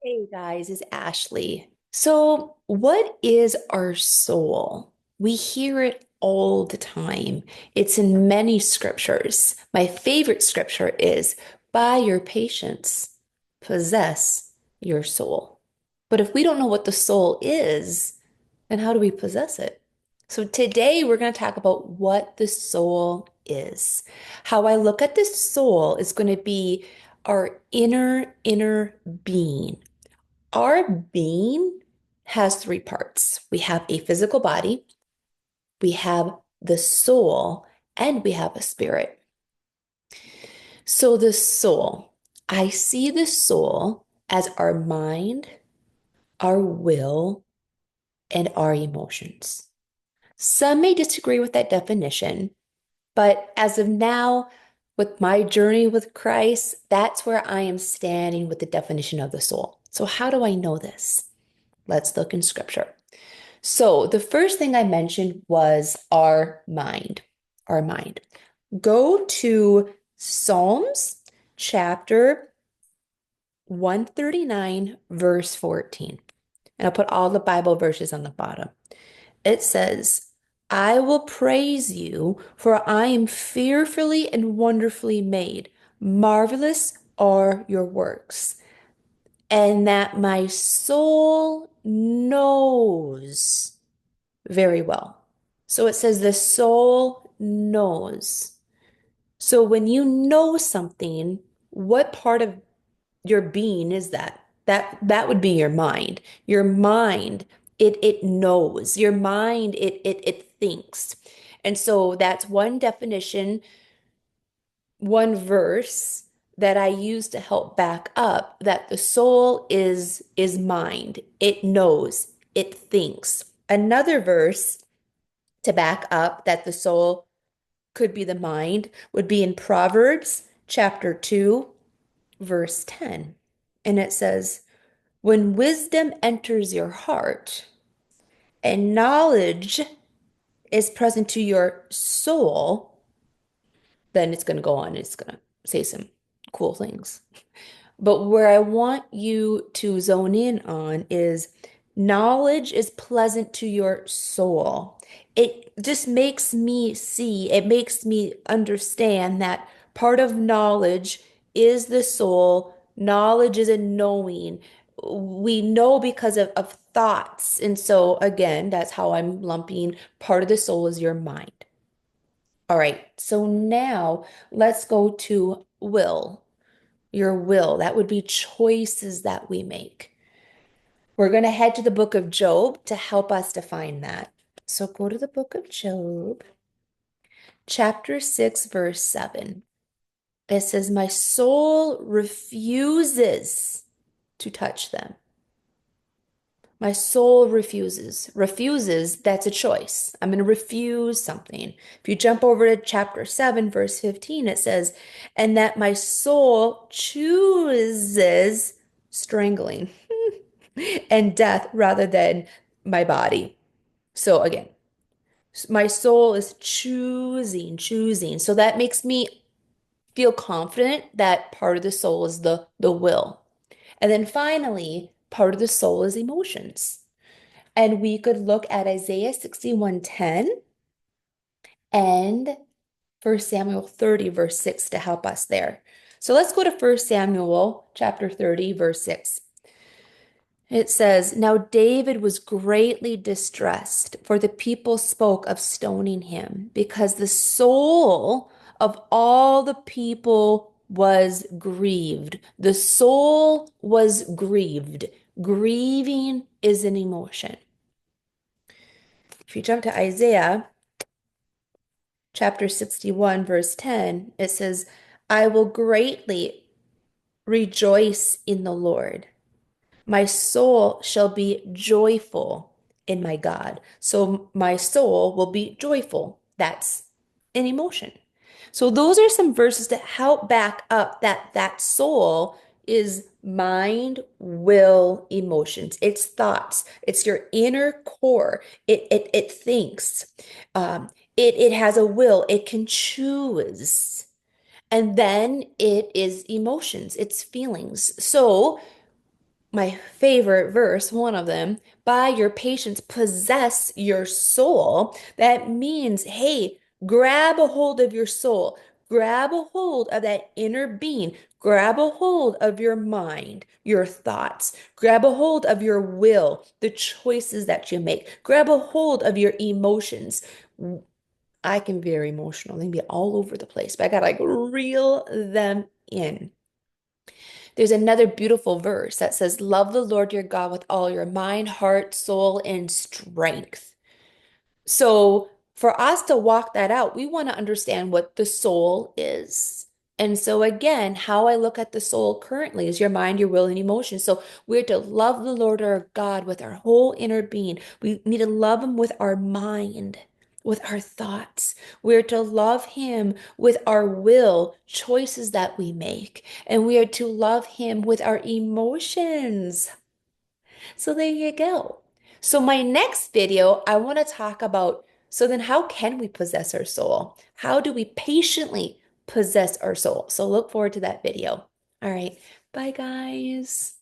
Hey guys, it's Ashley. So, what is our soul? We hear it all the time. It's in many scriptures. My favorite scripture is, by your patience, possess your soul. But if we don't know what the soul is, then how do we possess it? So, today we're going to talk about what the soul is. How I look at the soul is going to be our inner being. Our being has three parts. We have a physical body, we have the soul, and we have a spirit. So, the soul, I see the soul as our mind, our will, and our emotions. Some may disagree with that definition, but as of now, with my journey with Christ, that's where I am standing with the definition of the soul. So, how do I know this? Let's look in scripture. So the first thing I mentioned was our mind. Our mind. Go to Psalms chapter 139, verse 14. And I'll put all the Bible verses on the bottom. It says, I will praise you, for I am fearfully and wonderfully made. Marvelous are your works, and that my soul knows very well. So it says the soul knows. So when you know something, what part of your being is that? That would be your mind. Your mind, it knows. Your mind, it thinks. And so that's one definition, one verse that I use to help back up that the soul is mind. It knows, it thinks. Another verse to back up that the soul could be the mind would be in Proverbs chapter 2, verse 10. And it says, when wisdom enters your heart and knowledge is present to your soul, then it's going to go on. It's going to say some cool things. But where I want you to zone in on is knowledge is pleasant to your soul. It just makes me see, it makes me understand that part of knowledge is the soul. Knowledge is a knowing. We know because of thoughts. And so, again, that's how I'm lumping part of the soul is your mind. All right, so now let's go to will. Your will. That would be choices that we make. We're going to head to the book of Job to help us define that. So go to the book of Job, chapter 6, verse 7. It says, my soul refuses to touch them. My soul refuses. Refuses, that's a choice. I'm going to refuse something. If you jump over to chapter 7, verse 15, it says, and that my soul chooses strangling and death rather than my body. So again, my soul is choosing. So that makes me feel confident that part of the soul is the will. And then finally, part of the soul is emotions. And we could look at Isaiah 61:10 and 1 Samuel 30, verse 6 to help us there. So let's go to 1 Samuel chapter 30, verse 6. It says, now David was greatly distressed, for the people spoke of stoning him, because the soul of all the people was grieved. The soul was grieved. Grieving is an emotion. If you jump to Isaiah chapter 61, verse 10, it says, I will greatly rejoice in the Lord. My soul shall be joyful in my God. So my soul will be joyful. That's an emotion. So those are some verses that help back up that soul is mind, will, emotions. It's thoughts. It's your inner core. It thinks. It has a will. It can choose. And then it is emotions. It's feelings. So my favorite verse, one of them, by your patience possess your soul. That means, hey, grab a hold of your soul, grab a hold of that inner being, grab a hold of your mind, your thoughts, grab a hold of your will, the choices that you make, grab a hold of your emotions. I can be very emotional. They can be all over the place, but I gotta like reel them in. There's another beautiful verse that says, love the Lord your God with all your mind, heart, soul, and strength. So, for us to walk that out, we want to understand what the soul is. And so, again, how I look at the soul currently is your mind, your will, and emotion. So, we're to love the Lord our God with our whole inner being. We need to love Him with our mind, with our thoughts. We're to love Him with our will, choices that we make. And we are to love Him with our emotions. So there you go. So my next video, I want to talk about, so then how can we possess our soul? How do we patiently possess our soul? So look forward to that video. All right. Bye, guys.